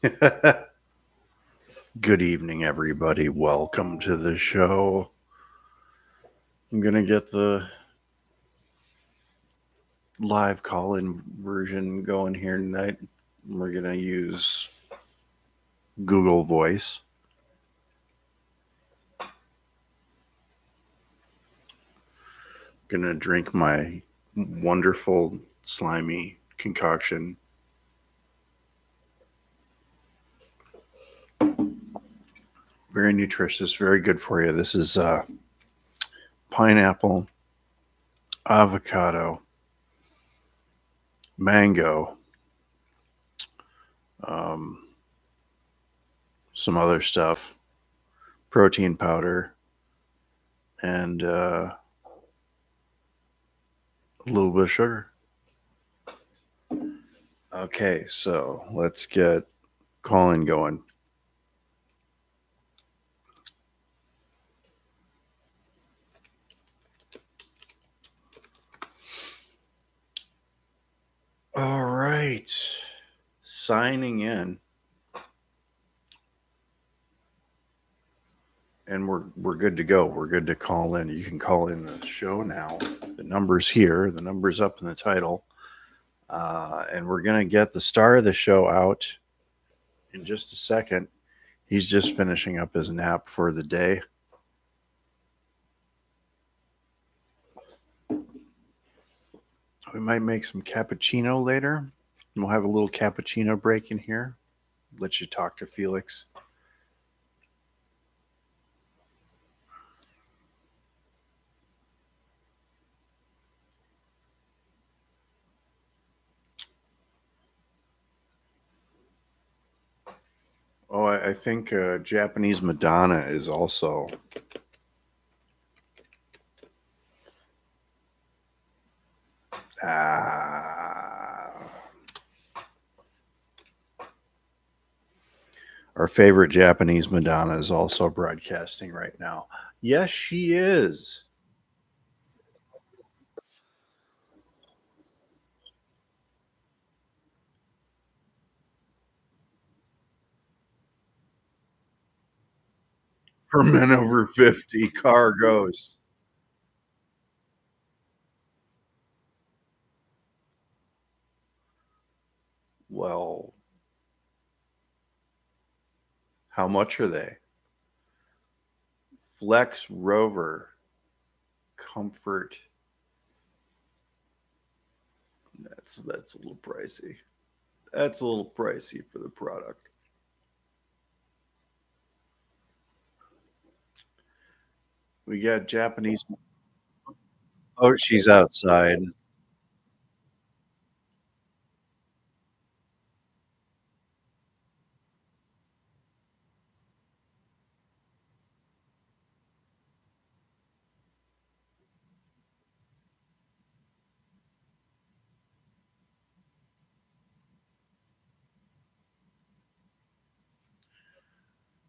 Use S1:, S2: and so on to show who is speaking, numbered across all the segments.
S1: Good evening, everybody. Welcome to the show. I'm going to get the live call in version going here tonight. We're going to use Google Voice. Going to drink my wonderful, slimy concoction. Very nutritious, very good for you. This is pineapple, avocado, mango, um, some other stuff, protein powder, and a little bit of sugar. Okay, so let's get calling going. All right, signing in, and we're good to go. We're good to call in. You can call in the show now. The number's here. The number's up in the title, and we're gonna get the star of the show out in just a second. He's just finishing up his nap for the day. We might make some cappuccino later. We'll have a little cappuccino break in here. Let you talk to Felix. Oh, I think Japanese Madonna is also. Our favorite Japanese Madonna is also broadcasting right now. Yes, she is. For men over 50, car goes. Well, how much are they? Flex Rover Comfort. That's a little pricey. That's a little pricey for the product. We got Japanese. Oh, she's outside.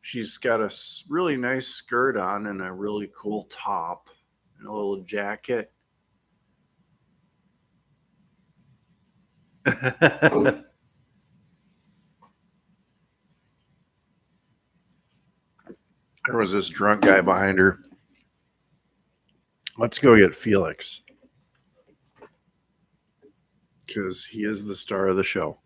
S1: She's got a really nice skirt on and a really cool top and a little jacket. There was this drunk guy behind her. Let's go get Felix because he is the star of the show.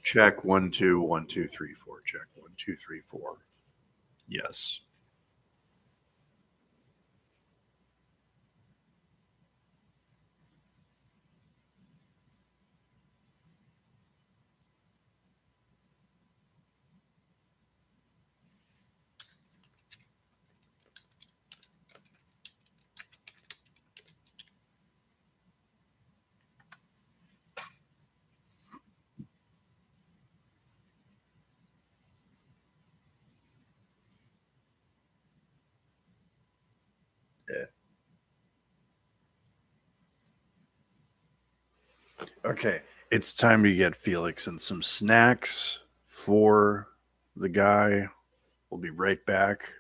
S1: Check 1 2 1 2 3 4. Check 1 2 3 4. Yes. Yeah. Okay. It's time to get Felix and some snacks for the guy. We'll be right back.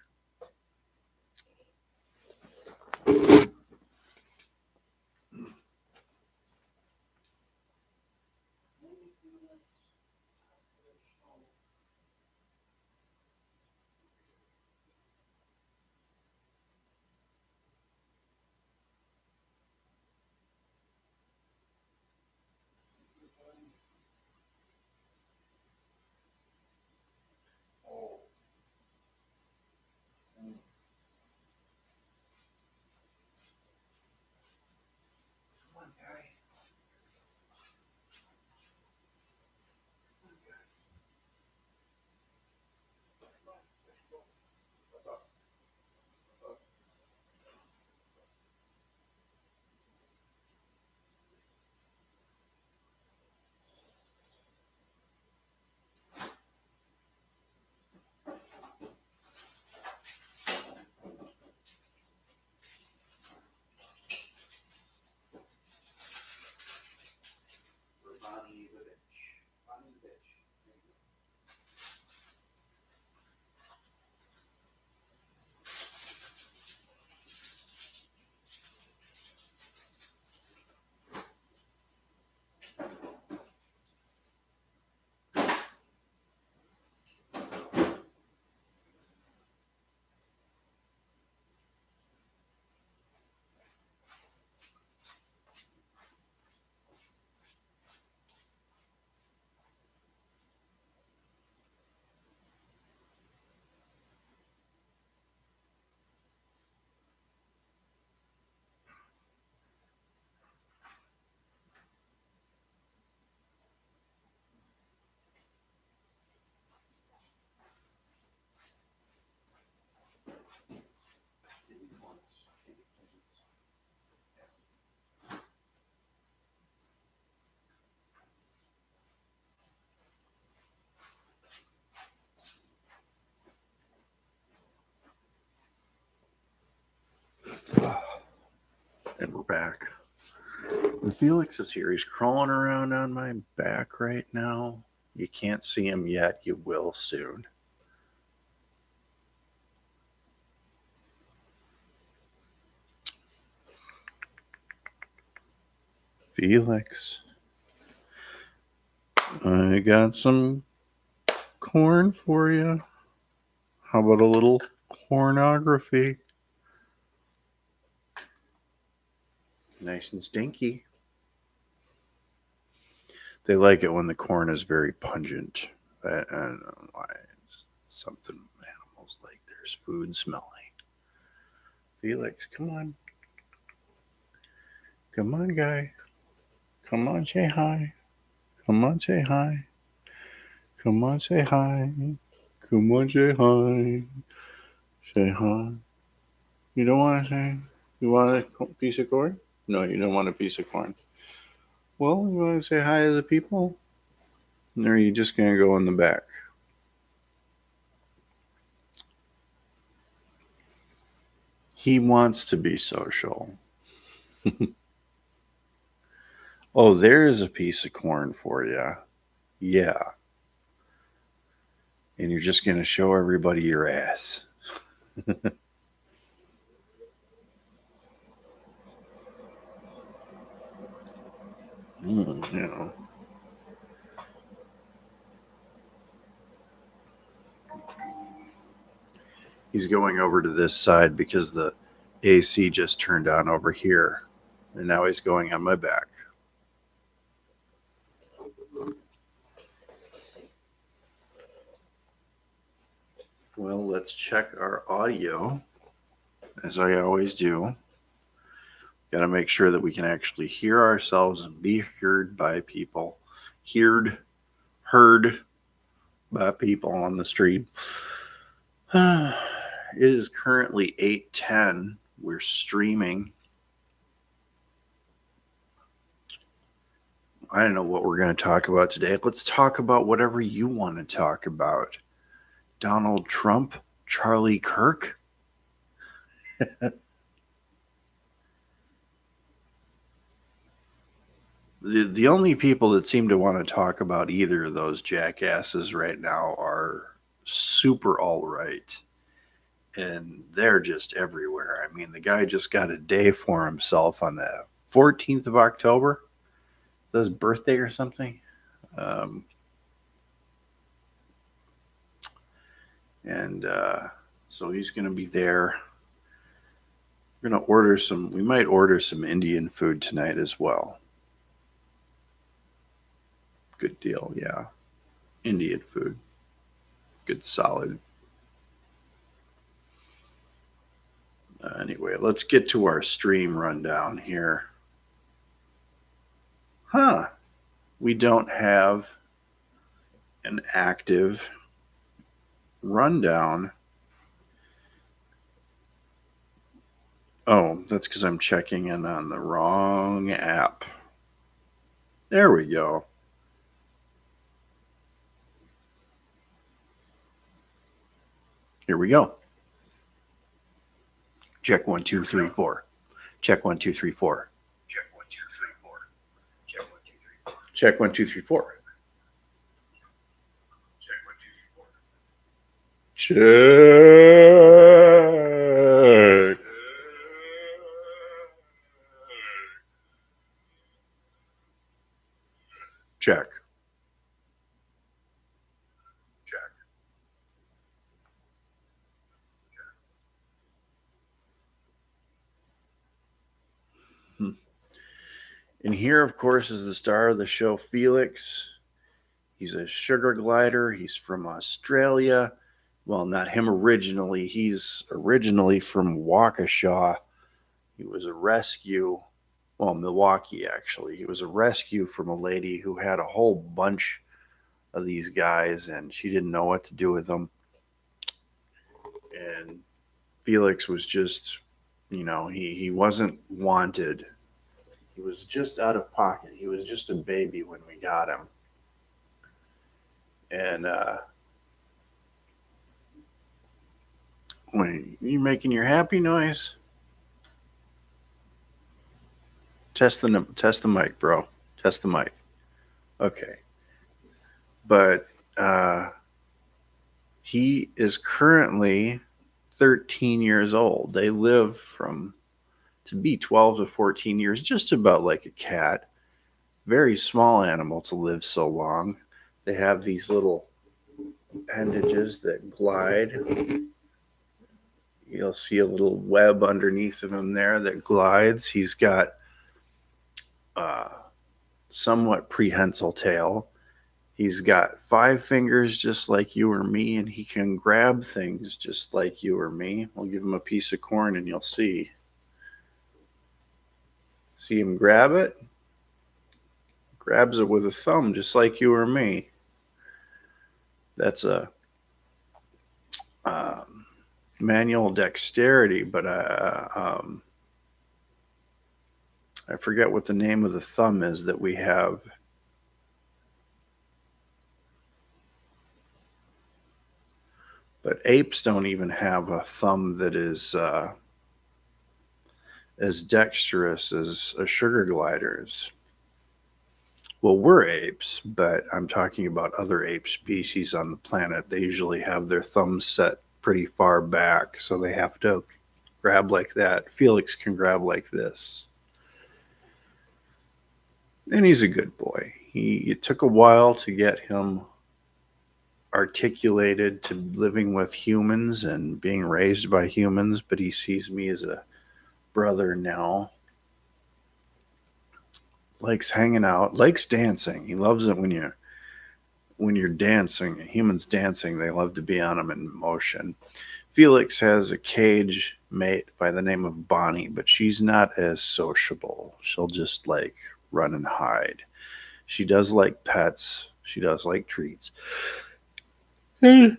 S1: And we're back. And Felix is here. He's crawling around on my back right now. You can't see him yet. You will soon. Felix, I got some corn for you. How about a little pornography? Nice and stinky. They like it when the corn is very pungent. I don't know why. It's something animals like. There's food smelling. Felix, come on. Come on, guy. Come on, say hi. Come on, say hi. Come on, say hi. Come on, say hi. Say hi. You don't want to say? You want a piece of corn? No, you don't want a piece of corn. Well, you want to say hi to the people? Or are you just going to go in the back? He wants to be social. Oh, there's a piece of corn for you. Yeah. And you're just going to show everybody your ass. You know. He's going over to this side because the AC just turned on over here. And now he's going on my back. Well, let's check our audio, as I always do. Got to make sure that we can actually hear ourselves and be heard by people. Heard by people on the street. It is currently 8:10. We're streaming. I don't know what we're going to talk about today. Let's talk about whatever you want to talk about. Donald Trump, Charlie Kirk. The only people that seem to want to talk about either of those jackasses right now are super all right. And they're just everywhere. I mean, the guy just got a day for himself on the 14th of October. His birthday or something. Um, and so he's going to be there. We're going to order some, we might order some Indian food tonight as well. Good deal, yeah. Indian food. Good solid. Anyway, let's get to our stream rundown here. Huh. We don't have an active rundown. Oh, that's because I'm checking in on the wrong app. There we go. Here we go. Check 1, 2, 3, 4. Check 1, 2, 3, 4. Check 1, 2, 3, 4. Check 1, 2, 3, 4. Check 1, 2, 3, 4. Check 1, 2, 3, 4. Check. Check. Check. And here, of course, is the star of the show, Felix. He's a sugar glider. He's from Australia. Well, not him originally. He's originally from Waukesha. He was a rescue. Well, Milwaukee, actually. He was a rescue from a lady who had a whole bunch of these guys, and she didn't know what to do with them. And Felix was just, he wasn't wanted. He was just out of pocket. He was just a baby when we got him. And wait, you making your happy noise? Test the mic, bro. Test the mic. Okay. But he is currently 13 years old. They live to be 12 to 14 years, just about like a cat. Very small animal to live so long. They have these little appendages that glide. You'll see a little web underneath of him there that glides. He's got somewhat prehensile tail. He's got 5 fingers just like you or me, and he can grab things just like you or me. I'll give him a piece of corn and you'll see. See him grab it? Grabs it with a thumb just like you or me. That's a manual dexterity, but I forget what the name of the thumb is that we have. But apes don't even have a thumb that is as dexterous as a sugar glider's. Well, we're apes, but I'm talking about other ape species on the planet. They usually have their thumbs set pretty far back, so they have to grab like that. Felix can grab like this. And he's a good boy. It took a while to get him articulated to living with humans and being raised by humans, but he sees me as a brother now. Likes hanging out, likes dancing. He loves it when you're dancing. Humans dancing, they love to be on them in motion. Felix has a cage mate by the name of Bonnie, but she's not as sociable. She'll just like run and hide. She does like pets. She does like treats. And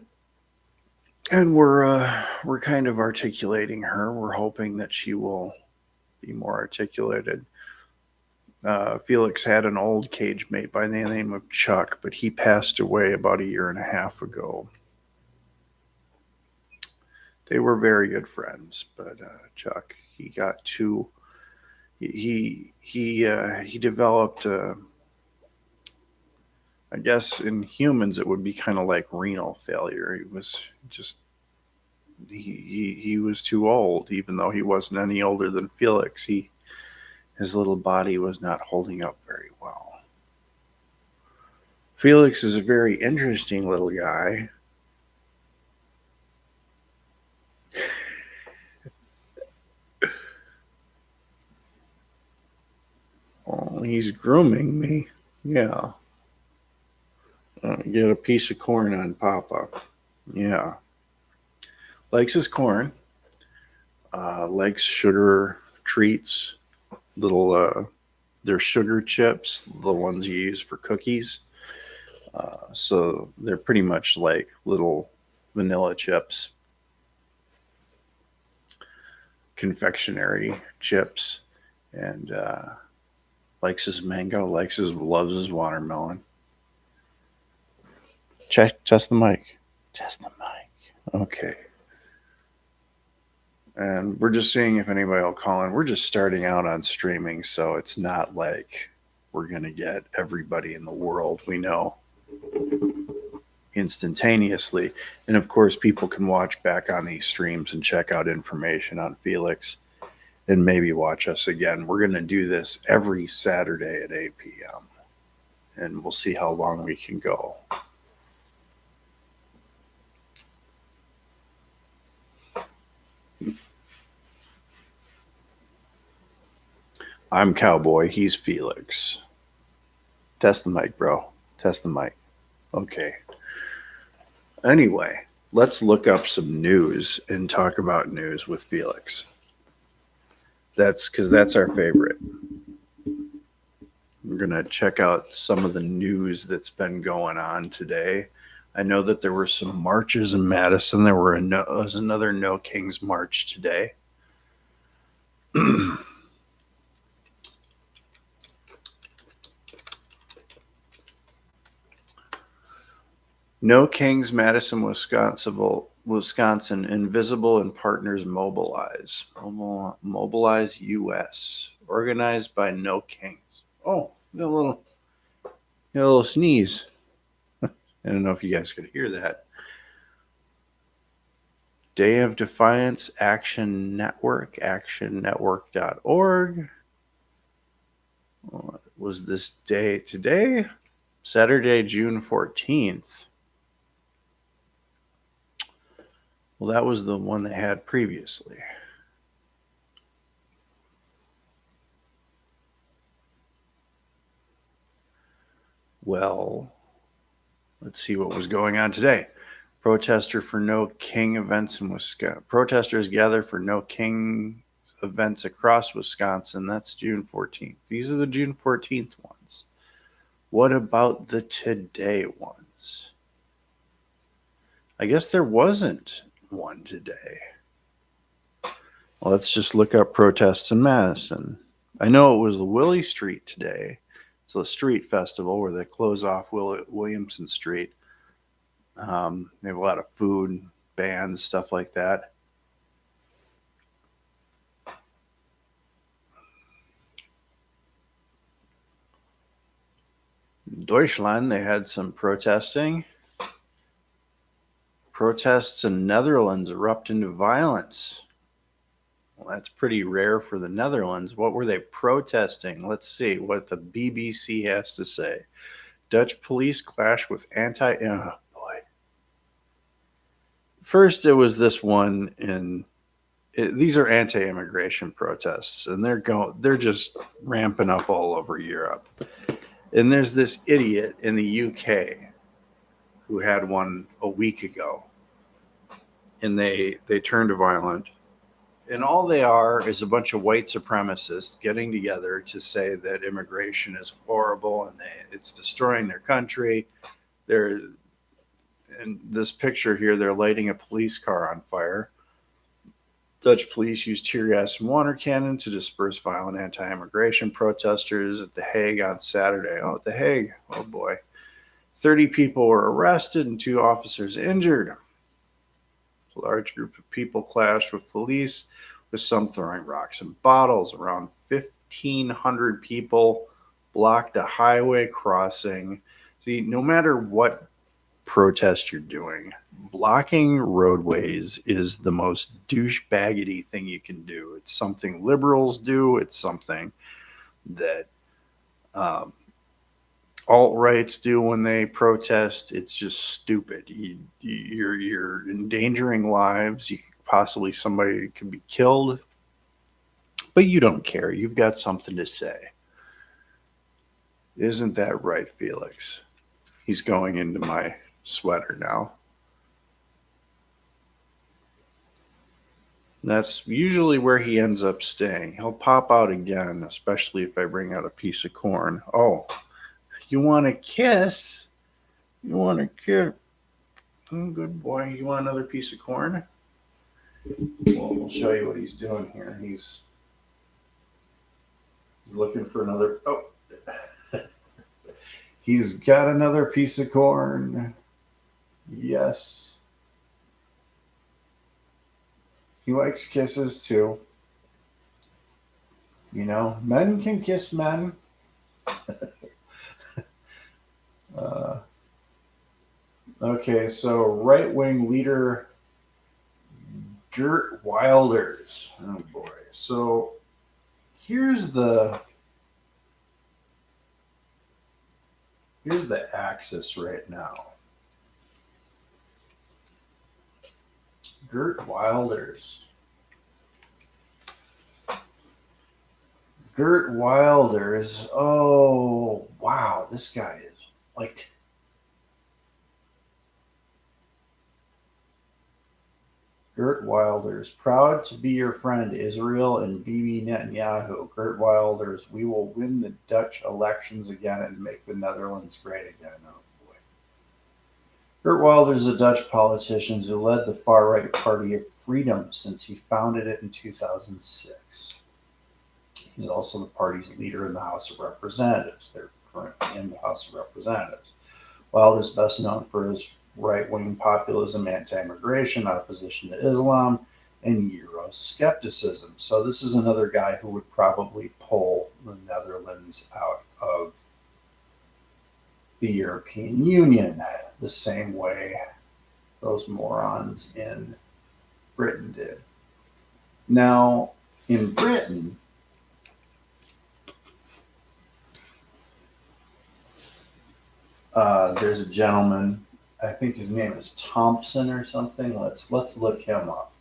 S1: we're kind of articulating her. We're hoping that she will be more articulated. Felix had an old cage mate by the name of Chuck, but he passed away about 1.5 years ago. They were very good friends, but Chuck, he got too He developed, I guess in humans it would be kind of like renal failure. He was just he was too old, even though he wasn't any older than Felix. His little body was not holding up very well. Felix is a very interesting little guy. Oh, he's grooming me. Yeah. Get a piece of corn on Papa. Yeah. Likes his corn. Likes sugar treats. Little, they're sugar chips, the ones you use for cookies. So they're pretty much like little vanilla chips, confectionery chips, and likes his mango, loves his watermelon. Test the mic. Test the mic. Okay. And we're just seeing if anybody will call in. We're just starting out on streaming, so it's not like we're going to get everybody in the world we know instantaneously. And of course, people can watch back on these streams and check out information on Felix and maybe watch us again. We're going to do this every Saturday at 8 p.m. and we'll see how long we can go. I'm Cowboy. He's Felix. Test the mic, bro. Test the mic. Okay. Anyway, let's look up some news and talk about news with Felix. That's because that's our favorite. We're going to check out some of the news that's been going on today. I know that there were some marches in Madison. There was another No Kings march today. No Kings, Madison, Wisconsin, Invisible and Partners Mobilize. Mobilize US. Organized by No Kings. Oh, a little sneeze. I don't know if you guys could hear that. Day of Defiance Action Network, actionnetwork.org. What was this day today? Saturday, June 14th. Well, that was the one they had previously. Well, let's see what was going on today. Protesters for No King events in Wisconsin. Protesters gather for No King events across Wisconsin. That's June 14th. These are the June 14th ones. What about the today ones? I guess there wasn't one today. Well, let's just look up protests in Madison. I know it was the Willie Street today. It's a street festival where they close off Williamson Street. They have a lot of food, bands, stuff like that. Deutschland, they had some protesting. Protests in Netherlands erupt into violence. Well, that's pretty rare for the Netherlands. What were they protesting? Let's see what the BBC has to say. Dutch police clash with oh boy. First, it was this one these are anti-immigration protests, and they're just ramping up all over Europe. And there's this idiot in the UK who had one a week ago, and they turned violent. And all they are is a bunch of white supremacists getting together to say that immigration is horrible and it's destroying their country. In this picture here, they're lighting a police car on fire. Dutch police used tear gas and water cannon to disperse violent anti-immigration protesters at The Hague on Saturday. Oh, at The Hague. Oh, boy. 30 people were arrested and 2 officers injured. A large group of people clashed with police, with some throwing rocks and bottles. Around 1,800 people blocked a highway crossing. See, no matter what protest you're doing, blocking roadways is the most douchebaggedy thing you can do. It's something liberals do. It's something that um, alt-rights do when they protest. It's just stupid. You're endangering lives. You possibly somebody could be killed, but you don't care. You've got something to say. Isn't that right, Felix? He's going into my sweater now. That's usually where he ends up staying. He'll pop out again, especially if I bring out a piece of corn. Oh, you want a kiss? You want a kiss? Oh, good boy. You want another piece of corn? Well, we'll show you what he's doing here. He's looking for another. Oh, he's got another piece of corn. Yes. He likes kisses too. You know, men can kiss men. Okay, so right-wing leader Gert Wilders. Oh boy. So here's the axis right now. Gert Wilders. Gert Wilders. Oh, wow. This guy is like. Gert Wilders. Proud to be your friend, Israel and Bibi Netanyahu. Gert Wilders. We will win the Dutch elections again and make the Netherlands great again. Oh, boy. Gert Wilders is a Dutch politician who led the far-right Party of Freedom since he founded it in 2006. He's also the party's leader in the House of Representatives. They're currently in the House of Representatives. Wilders is best known for his right-wing populism, anti-immigration, opposition to Islam, and Euroscepticism. So this is another guy who would probably pull the Netherlands out of the European Union the same way those morons in Britain did. Now, in Britain, there's a gentleman, I think his name is Thompson or something. Let's look him up.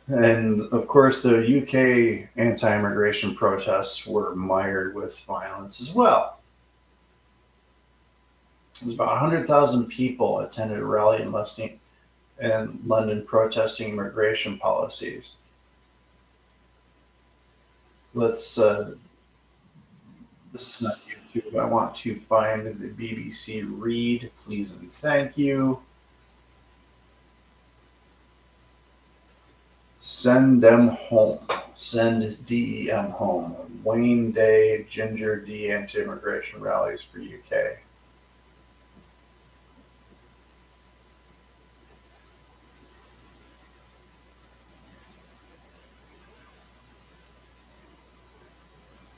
S1: And of course, the UK anti-immigration protests were mired with violence as well. It was about 100,000 people attended a rally in London protesting immigration policies. This is not YouTube. I want to find the BBC Read, please and thank you. Send them home. Send DEM home. Wayne Day, Ginger D anti-immigration rallies for UK.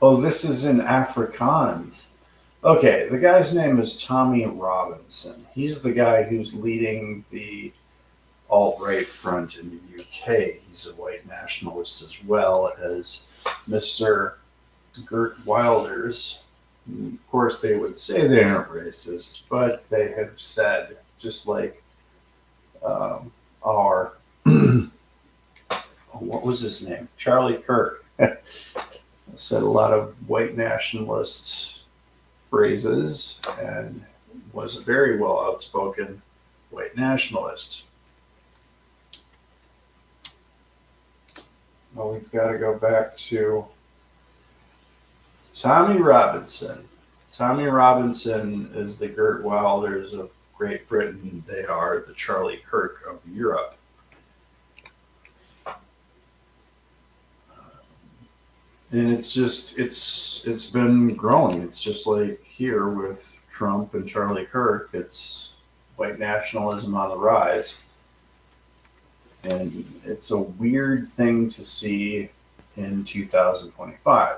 S1: Oh, this is in Afrikaans. Okay, the guy's name is Tommy Robinson. He's the guy who's leading the alt-right front in the UK. He's a white nationalist as well as Mr. Gert Wilders. And of course, they would say they aren't racist, but they have said, just like our, what was his name? Charlie Kirk said a lot of white nationalist phrases and was a very well outspoken white nationalist. Well, we've got to go back to Tommy Robinson. Tommy Robinson is the Gert Wilders of Great Britain, they are the Charlie Kirk of Europe. And it's been growing. It's just like here with Trump and Charlie Kirk. It's white nationalism on the rise. And it's a weird thing to see in 2025.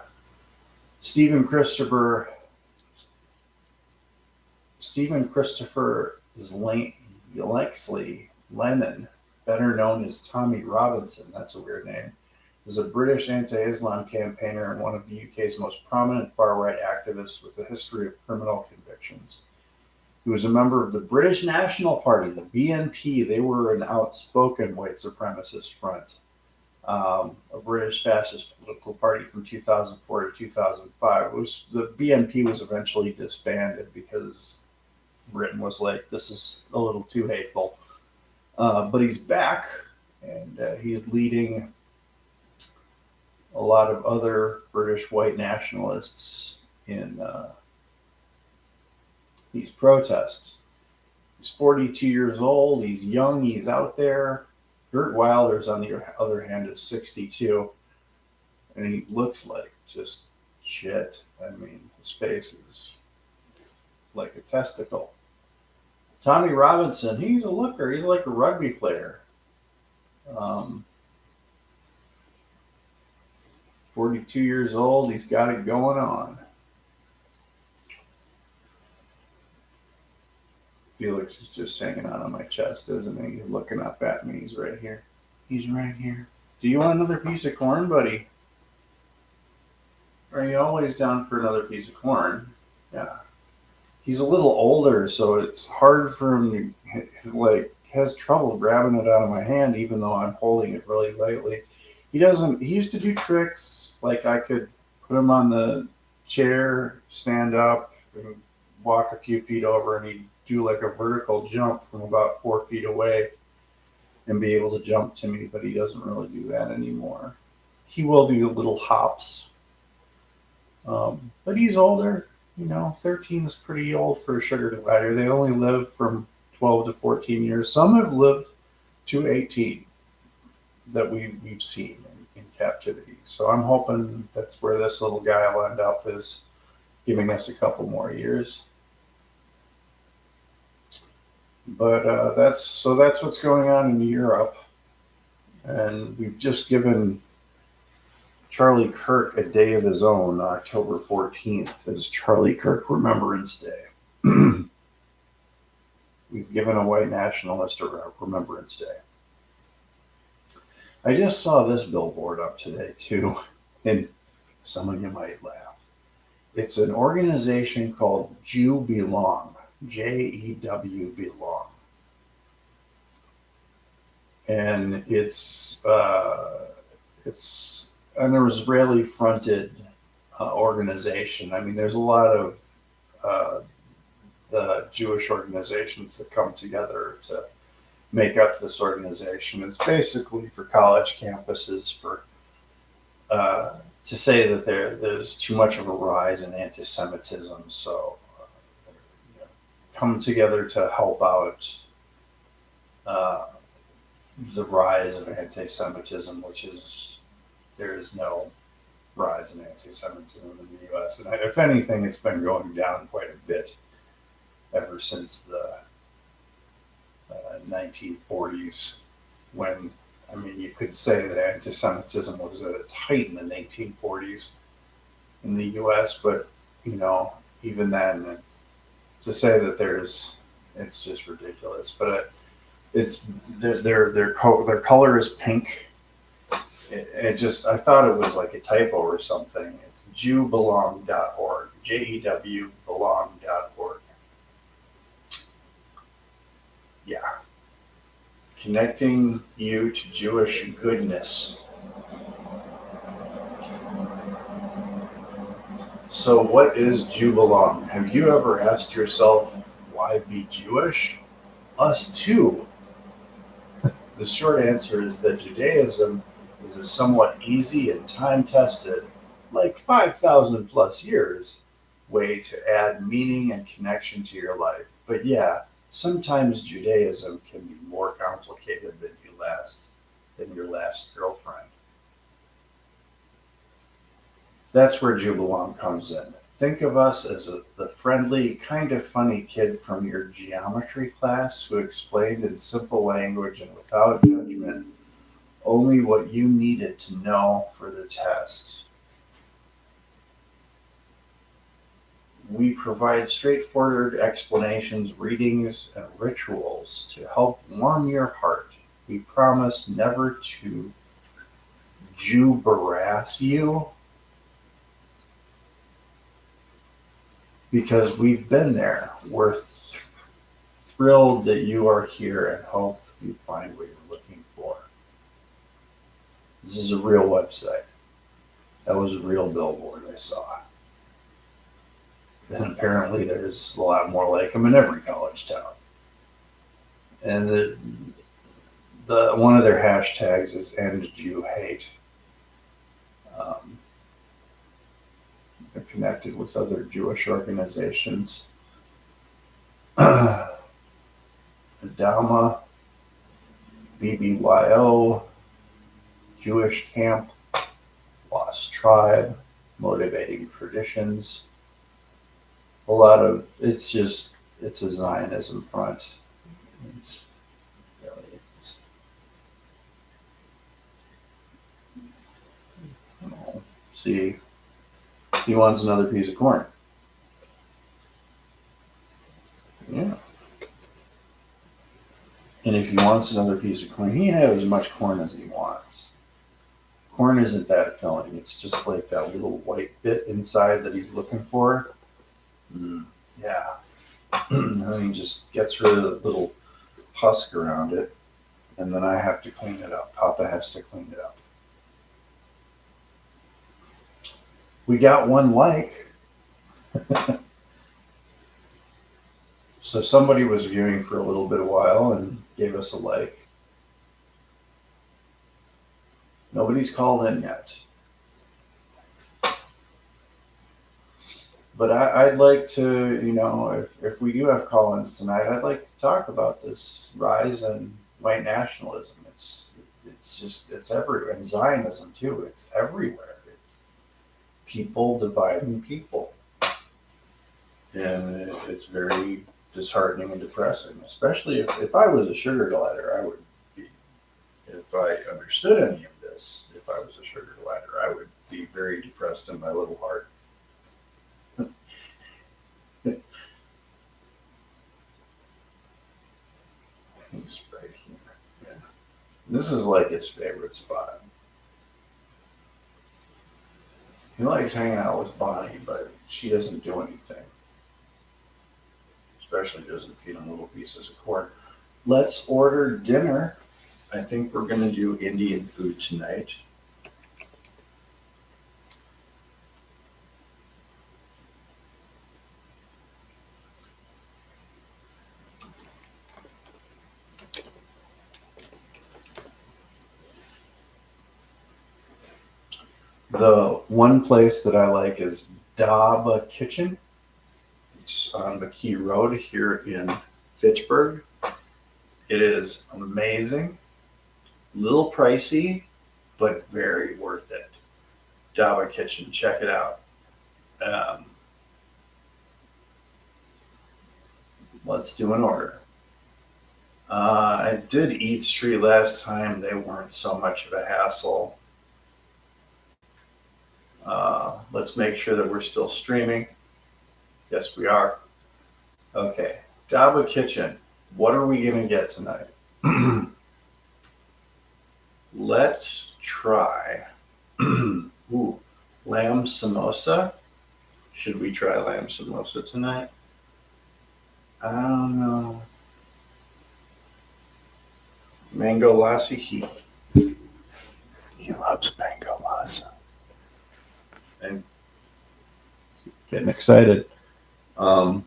S1: Stephen Christopher Lexley Lennon, better known as Tommy Robinson, that's a weird name, is a British anti-Islam campaigner and one of the UK's most prominent far-right activists with a history of criminal convictions. He was a member of the British National Party, the BNP. They were an outspoken white supremacist front, a British fascist political party from 2004 to 2005. The BNP was eventually disbanded because Britain was like, this is a little too hateful. But he's back, and he's leading a lot of other British white nationalists in these protests. He's 42 years old. He's young. He's out there. Gert Wilders, on the other hand, is 62, and he looks like just shit. I mean, his face is like a testicle. Tommy Robinson, he's a looker. He's like a rugby player. 42 years old. He's got it going on. Felix is just hanging out on my chest, isn't he? He's looking up at me. He's right here. He's right here. Do you want another piece of corn, buddy? Are you always down for another piece of corn? Yeah. He's a little older, so it's hard for him to, has trouble grabbing it out of my hand, even though I'm holding it really lightly. He used to do tricks, like I could put him on the chair, stand up, and walk a few feet over, and he'd do like a vertical jump from about 4 feet away and be able to jump to me, but he doesn't really do that anymore. He will do little hops. But he's older, 13 is pretty old for a sugar glider. They only live from 12 to 14 years. Some have lived to 18 that we've seen in captivity. So I'm hoping that's where this little guy will end up, is giving us a couple more years. But that's what's going on in Europe. And we've just given Charlie Kirk a day of his own. October 14th is Charlie Kirk Remembrance Day. We've given a white nationalist a Remembrance Day. I just saw this billboard up today, too, and some of you might laugh. It's an organization called Jew Belong, Jew Belong. And it's an Israeli-fronted organization. I mean, there's a lot of the Jewish organizations that come together to make up this organization. It's basically for college campuses to say that there's too much of a rise in anti-Semitism. So come together to help out the rise of anti-Semitism, which is, there is no rise in anti-Semitism in the U.S. And if anything, it's been going down quite a bit ever since the 1940s, when, I mean, you could say that anti-Semitism was at its height in the 1940s in the U.S., but, even then, to say that it's just ridiculous. But it's their color is pink. I thought it was like a typo or something. It's jewbelong.org, JEWbelong.org. Yeah. Connecting you to Jewish goodness. So what is Jew Belong? Have you ever asked yourself, why be Jewish? Us too. The short answer is that Judaism is a somewhat easy and time-tested, like 5,000 plus years, way to add meaning and connection to your life. But yeah, Sometimes Judaism can be more complicated than your last girlfriend. That's where Jubilant comes in. Think of us as the friendly, kind of funny kid from your geometry class who explained in simple language and without judgment only what you needed to know for the test. We provide straightforward explanations, readings, and rituals to help warm your heart. We promise never to Jew-barass you because we've been there. We're thrilled that you are here and hope you find what you're looking for. This is a real website. That was a real billboard I saw. And apparently there's a lot more like them in every college town. And the one of their hashtags is End Jew Hate. They're connected with other Jewish organizations. Adama, BBYO, Jewish Camp, Lost Tribe, Motivating Traditions. A lot of it's a Zionism front. It's really just, see, he wants another piece of corn. Yeah. And if he wants another piece of corn, he can have as much corn as he wants. Corn isn't that filling. It's just like that little white bit inside that he's looking for. Yeah. And he just gets rid of the little husk around it, and then I have to clean it up. Papa has to clean it up. We got one like. So somebody was viewing for a little bit of while and gave us a like. Nobody's called in yet. But I'd like to, if we do have call-ins tonight, I'd like to talk about this rise in white nationalism. It's everywhere. And Zionism too. It's everywhere. It's people dividing people. And it's very disheartening and depressing, especially if I was a sugar glider, I would be, if I understood any of this, if I was a sugar glider, I would be very depressed in my little heart. He's right here. Yeah. This is like his favorite spot. He likes hanging out with Bonnie, but she doesn't do anything. Especially doesn't feed him little pieces of corn. Let's order dinner. I think we're going to do Indian food tonight. The one place that I like is Daba Kitchen. It's on McKee Road here in Fitchburg. It is amazing, a little pricey, but very worth it. Daba Kitchen, check it out. Let's do an order. I did Eat Street last time. They weren't so much of a hassle. Let's make sure that we're still streaming. Yes, we are. Okay, Daba Kitchen. What are we going to get tonight? Let's try lamb samosa. Should we try lamb samosa tonight? I don't know. Mango lassi. He loves mango lassi. And getting excited. What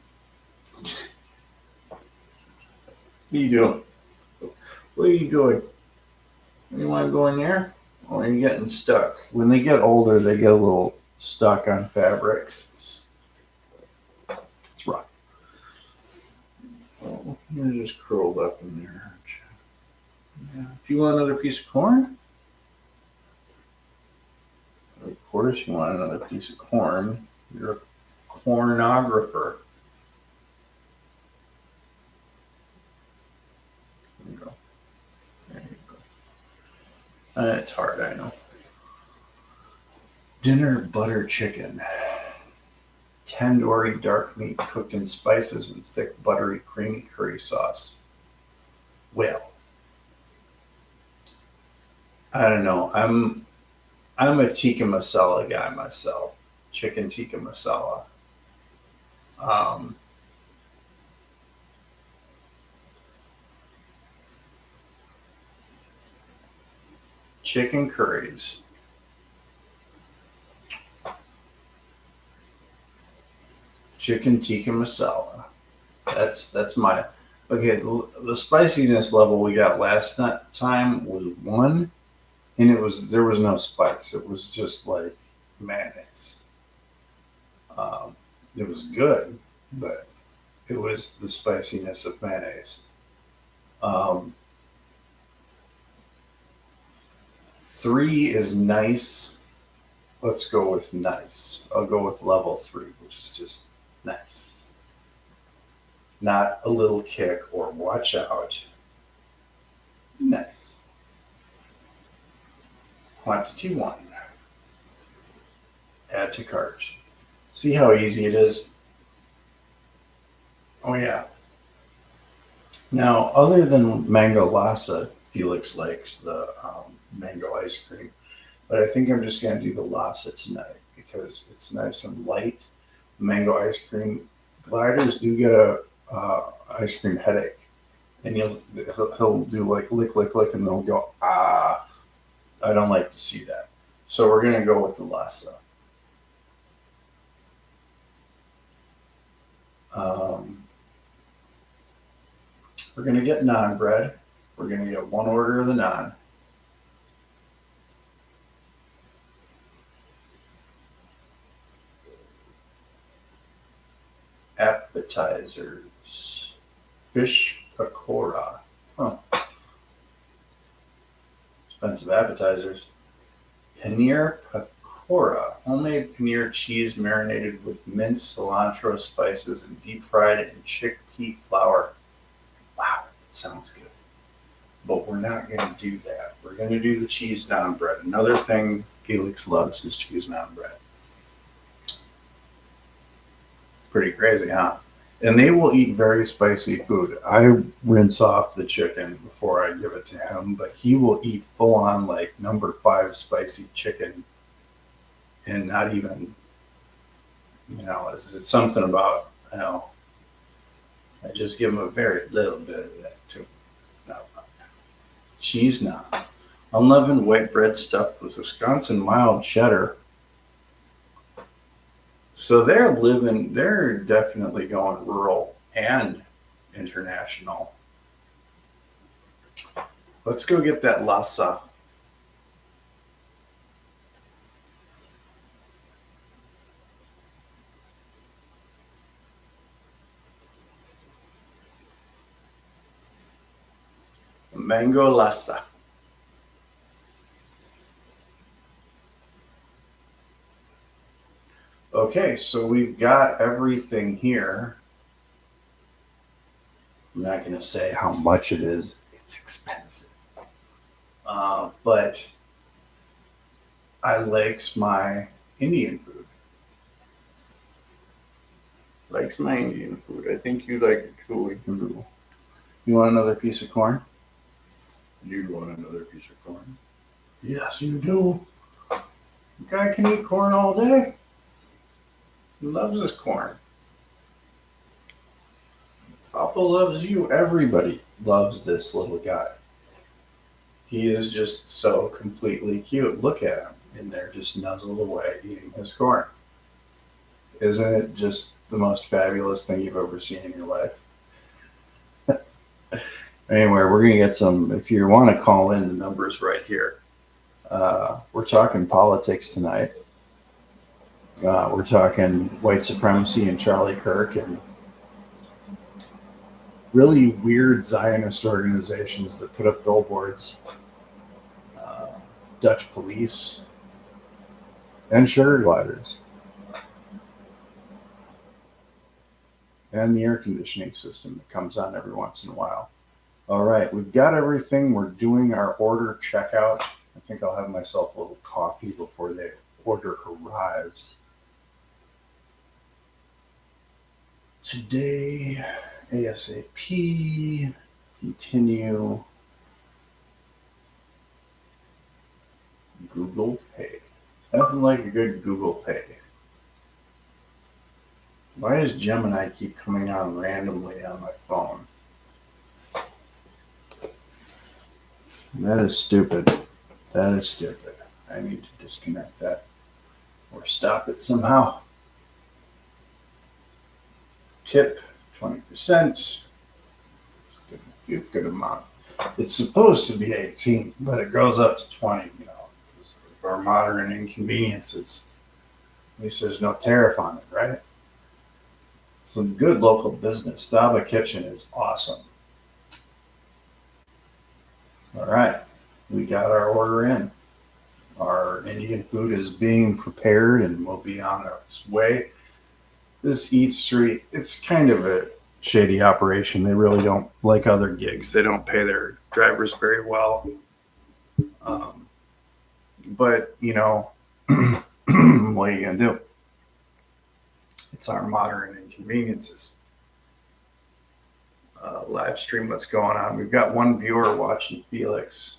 S1: are you doing? What are you doing? You want to go in there? Oh, you're getting stuck. When they get older, they get a little stuck on fabrics. It's rough. Oh, you're just curled up in there, aren't you? Yeah. Do you want another piece of corn? Of course you want another piece of corn. You're a cornographer. There you go. There you go. It's hard, I know. Dinner butter chicken. Tandoori dark meat cooked in spices and thick, buttery, creamy curry sauce. Well, I don't know. I'm a tikka masala guy myself. Chicken tikka masala. Um, Chicken curries. Chicken tikka masala. That's my okay. The spiciness level we got last time was 1, and there was no spice. It was just like mayonnaise. Um, it was good, but it was the spiciness of mayonnaise. Um, 3 is nice. Let's go with nice. I'll go with level 3, which is just nice. Not a little kick or watch out. Nice. Quantity 1. Add to cart. See how easy it is? Oh, yeah. Now, other than mango lassa, Felix likes the mango ice cream. But I think I'm just going to do the lassa tonight because it's nice and light. Mango ice cream gliders do get a ice cream headache, and he'll do like lick lick lick, and they'll go ah. I don't like to see that, so we're gonna go with the lassa. Um, we're gonna get naan bread. We're gonna get 1 order of the naan. Appetizers. Fish pakora. Huh. Expensive appetizers. Paneer pakora. Homemade paneer cheese marinated with mint, cilantro, spices, and deep fried in chickpea flour. Wow, that sounds good. But we're not going to do that. We're going to do the cheese naan bread. Another thing Felix loves is cheese naan bread. Pretty crazy, huh? And they will eat very spicy food. I rinse off the chicken before I give it to him, but he will eat full on like number 5 spicy chicken and not even, it's something about, I just give him a very little bit of that too. No. Cheese naan. Unleavened white bread stuffed with Wisconsin mild cheddar. So they're definitely going rural and international. Let's go get that lassa. Mango lassa. Okay, so we've got everything here. I'm not going to say how much it is. It's expensive. But I likes my Indian food. Likes my Indian food. I think you like it too. You want another piece of corn? You want another piece of corn? Yes, you do. The guy can eat corn all day. He loves his corn. Papa loves you. Everybody loves this little guy. He is just so completely cute. Look at him in there, just nuzzled away eating his corn. Isn't it just the most fabulous thing you've ever seen in your life? Anyway, we're going to get some, if you want to call in, the numbers right here. We're talking politics tonight. We're talking white supremacy and Charlie Kirk and really weird Zionist organizations that put up billboards, uh, Dutch police, and sugar gliders, and the air conditioning system that comes on every once in a while. All right, we've got everything. We're doing our order checkout. I think I'll have myself a little coffee before the order arrives. Today, ASAP, continue, Google Pay. Nothing like a good Google Pay. Why does Gemini keep coming on randomly on my phone? That is stupid. That is stupid. I need to disconnect that or stop it somehow. Tip 20%. Good amount. It's supposed to be 18, but it goes up to 20, because of our modern inconveniences. At least there's no tariff on it, right? Some good local business. Daba Kitchen is awesome. All right, we got our order in. Our Indian food is being prepared and will be on its way. This Eat Street, it's kind of a shady operation. They really don't, like other gigs, they don't pay their drivers very well. But, what are you going to do? It's our modern inconveniences. Live stream what's going on. We've got one viewer watching Felix.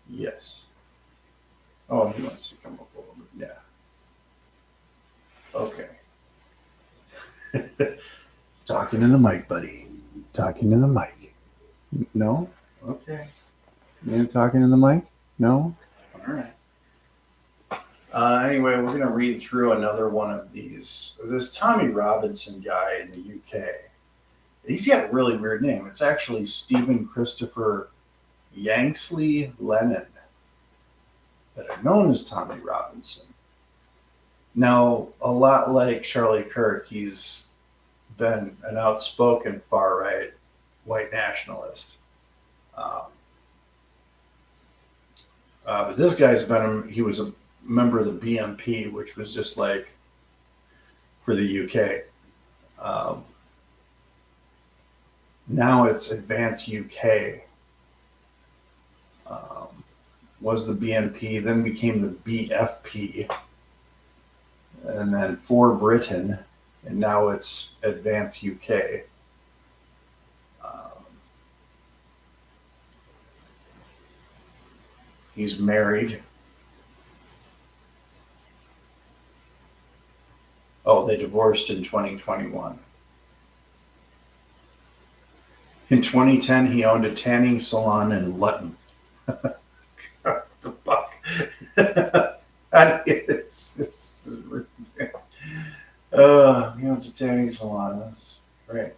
S1: Yes. Oh, he wants to come up a little bit. Yeah. Okay. Talking to the mic, buddy. Talking to the mic. No? Okay. You talking to the mic? No? All right. Anyway, we're going to read through another one of these. This Tommy Robinson guy in the UK. He's got a really weird name. It's actually Stephen Christopher Yanksley Lennon, better known as Tommy Robinson. Now, a lot like Charlie Kirk, he's been an outspoken far-right white nationalist. But this guy's he was a member of the BNP, which was just like for the UK. Now it's Advance UK. Was the BNP, then became the BFP, and then For Britain, and now it's Advance UK. He's married. Oh, they divorced in 2021. In 2010, he owned a tanning salon in Luton. What the fuck? He owns a tanning salon. That's great.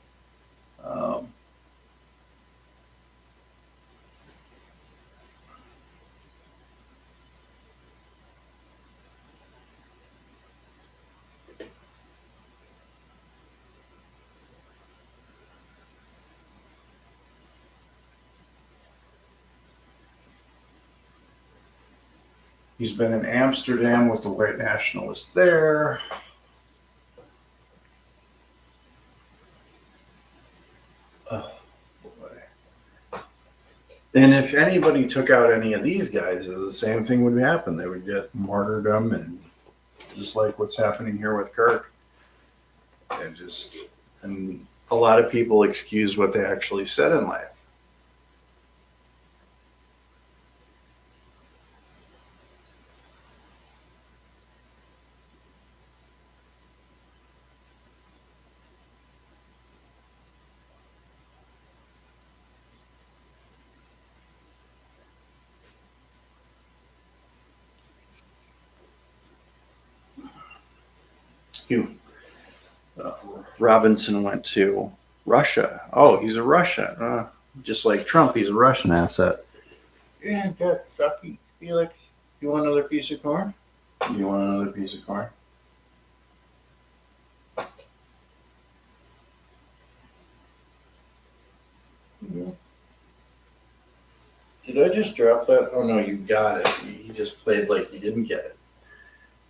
S1: He's been in Amsterdam with the white nationalists there. Oh, boy. And if anybody took out any of these guys, the same thing would happen. They would get martyrdom, and just like what's happening here with Kirk. And a lot of people excuse what they actually said in life. Robinson went to Russia. Oh, he's a Russian. Just like Trump, he's a Russian asset. Yeah, that's sucky. Felix, you want another piece of corn? You want another piece of corn? Did I just drop that? Oh no, you got it. He just played like you didn't get it.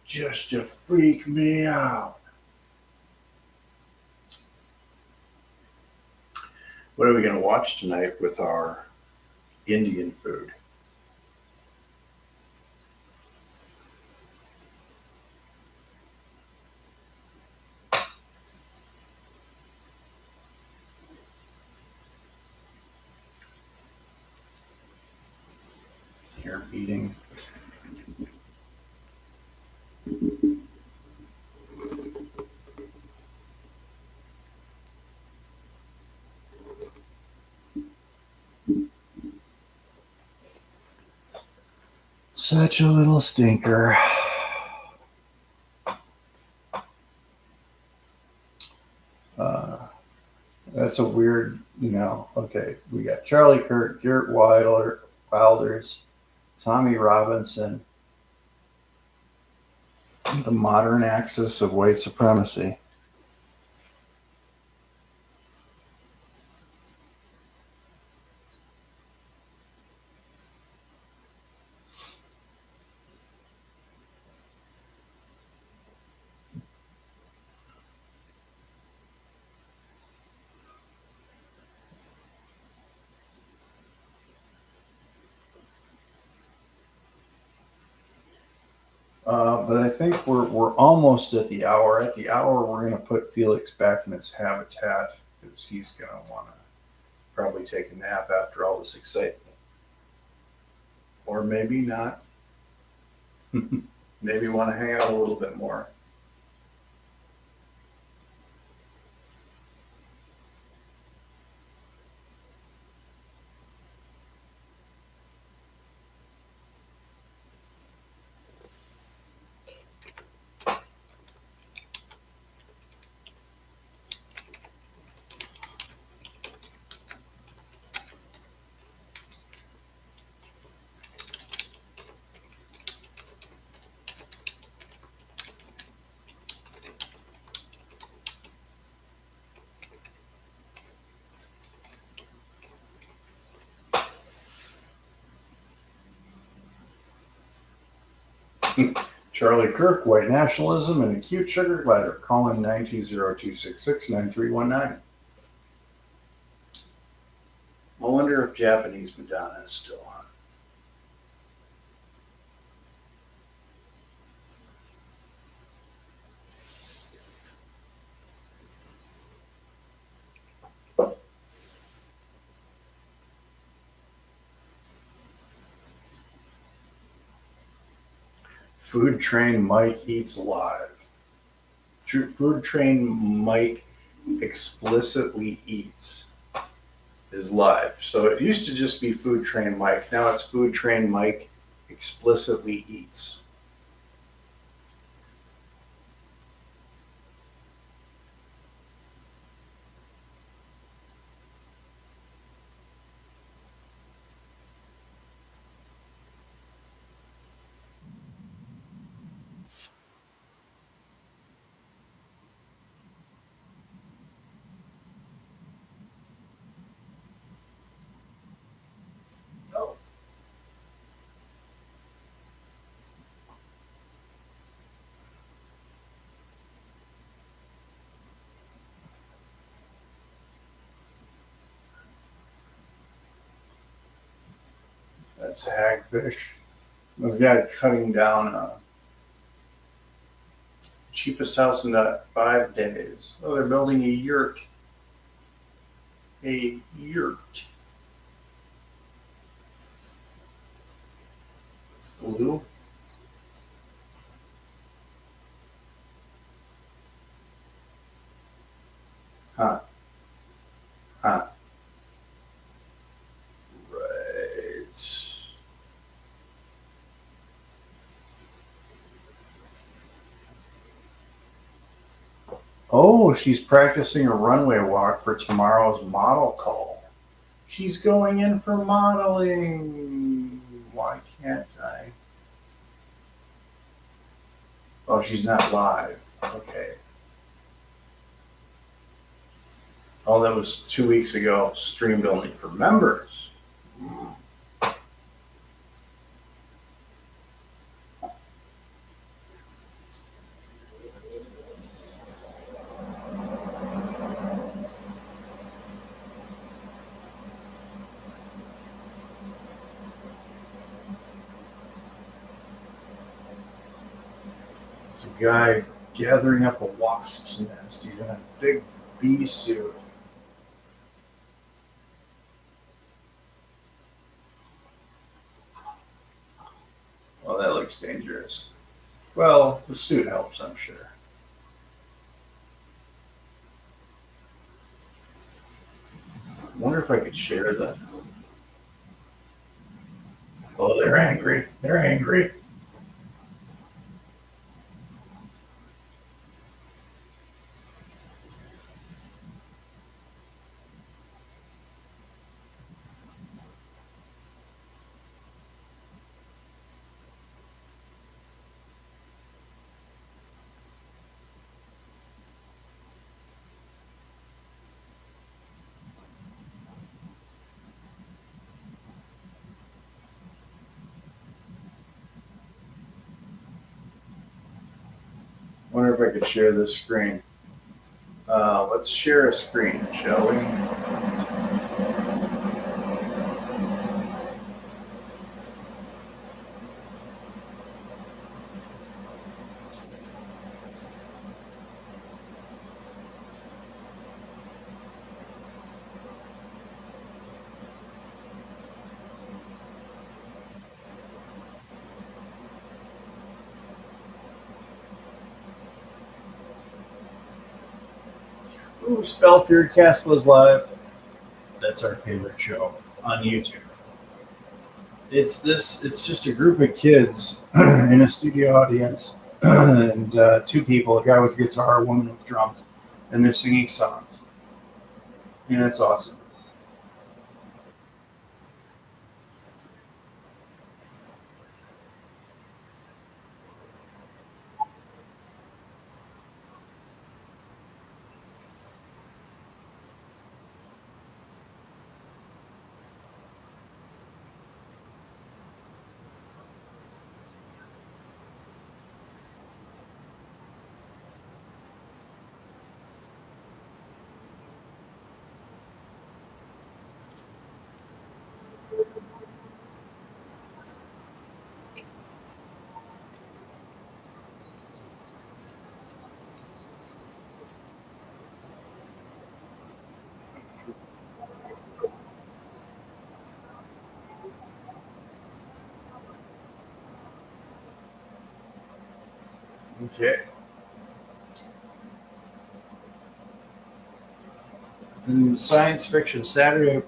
S1: Just to freak me out. What are we going to watch tonight with our Indian food? Here, eating. Such a little stinker. That's a weird, okay. We got Charlie Kirk, Gert Wilders, Tommy Robinson, the modern axis of white supremacy. But I think we're almost at the hour. At the hour, we're going to put Felix back in his habitat because he's going to want to probably take a nap after all this excitement. Or maybe not. Maybe want to hang out a little bit more. Charlie Kirk, white nationalism and acute sugar glider. Call in 920-266-9319. I wonder if Japanese Madonna is still on. Food Train Mike eats live. Food Train Mike explicitly eats is live. So it used to just be Food Train Mike. Now it's Food Train Mike explicitly eats. Oh. That's hagfish. This guy cutting down cheapest house in 5 days. Oh, they're building a yurt. A yurt. Blue. Huh. Huh. Right. Oh, she's practicing a runway walk for tomorrow's model call. She's going in for modeling. Why can't I? Oh, she's not live. Okay. Oh, that was 2 weeks ago. Streamed only for members. There's a guy gathering up a wasp's nest. He's in a big bee suit. Well, that looks dangerous. Well, the suit helps, I'm sure. I wonder if I could share that. Oh, they're angry. They're angry. Wonder if I could share this screen. Let's share a screen, shall we? Ooh, Spellfear Castle is live. That's our favorite show on YouTube. It's just a group of kids in a studio audience, and two people, a guy with a guitar, a woman with drums, and they're singing songs. And it's awesome. Okay. And Science Fiction Saturday,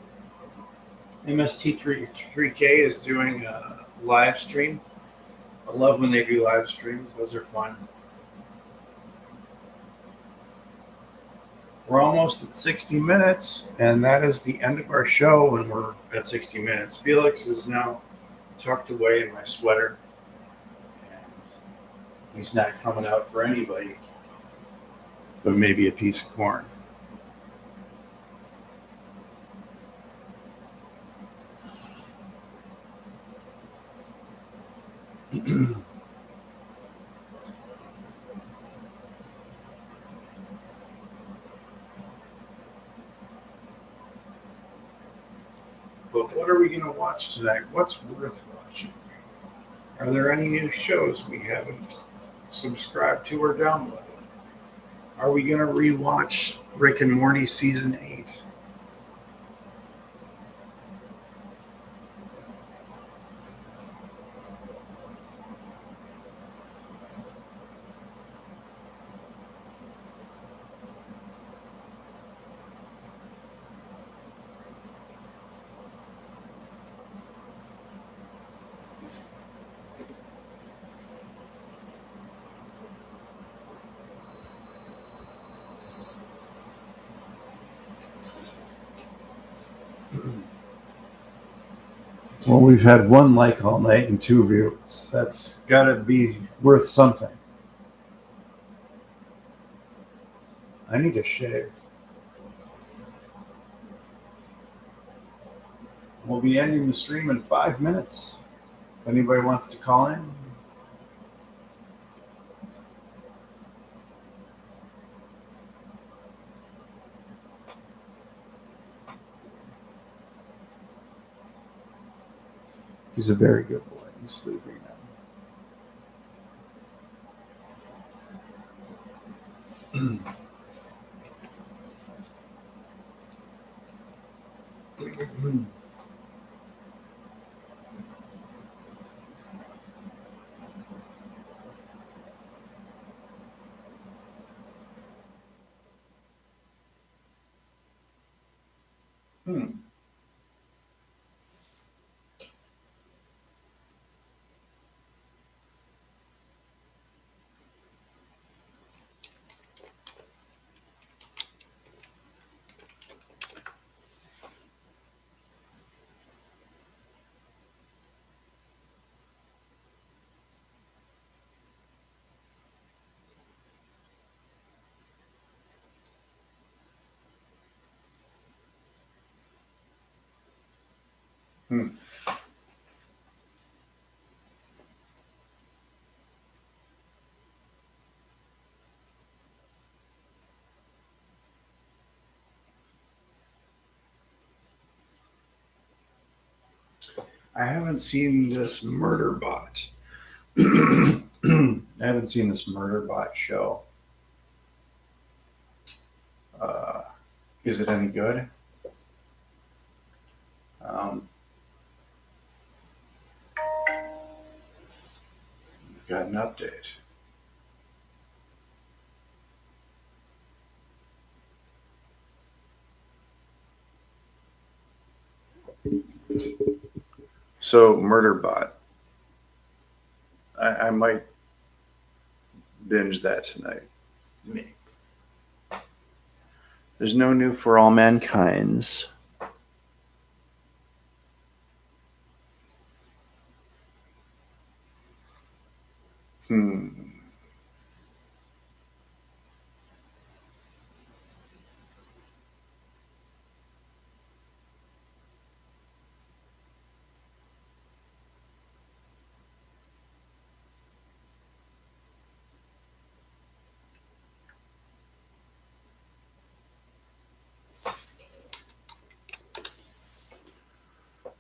S1: MST3K is doing a live stream. I love when they do live streams, those are fun. We're almost at 60 minutes, and that is the end of our show when we're at 60 minutes. Felix is now tucked away in my sweater, and he's not coming out for anybody but maybe a piece of corn. But what are we going to watch tonight? What's worth watching? Are there any new shows we haven't subscribed to or downloaded? Are we going to rewatch Rick and Morty season 8? Well, we've had one like all night and 2 views. That's got to be worth something. I need a shave. We'll be ending the stream in 5 minutes. If anybody wants to call in. He's a very good boy. He's sleeping now. I haven't seen this murder bot. I haven't seen this murder bot show. Is it any good? We've got an update. So, Murderbot. I might binge that tonight. Me. There's no new for all mankind's.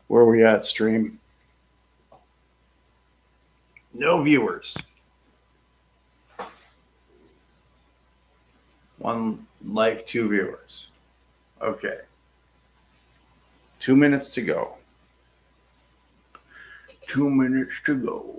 S1: Where are we at, stream? No viewers. 1 like, 2 viewers. Okay. 2 minutes to go. 2 minutes to go.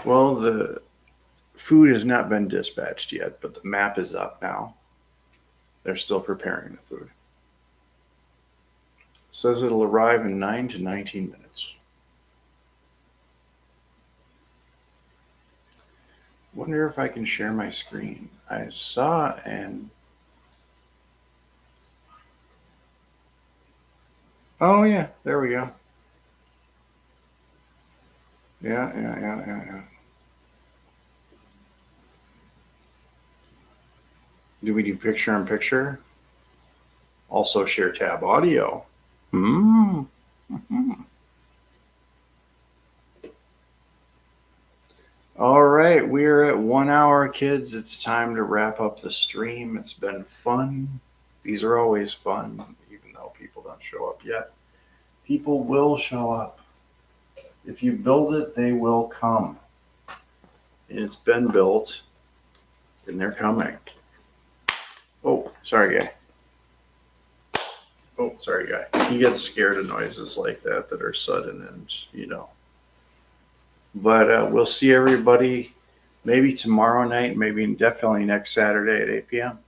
S1: Well, the food has not been dispatched yet, but the map is up now. They're still preparing the food. It says it'll arrive in 9 to 19 minutes. Wonder if I can share my screen. I saw and... Oh, yeah, there we go. Yeah. Do we do picture in picture? Also share tab audio. All right, we're at 1 hour, kids. It's time to wrap up the stream. It's been fun. These are always fun, even though people don't show up yet. People will show up. If you build it, they will come. And it's been built, and they're coming. Oh. Sorry, guy. Oh, sorry, guy. He gets scared of noises like that are sudden and. But we'll see everybody maybe tomorrow night, maybe definitely next Saturday at 8 p.m.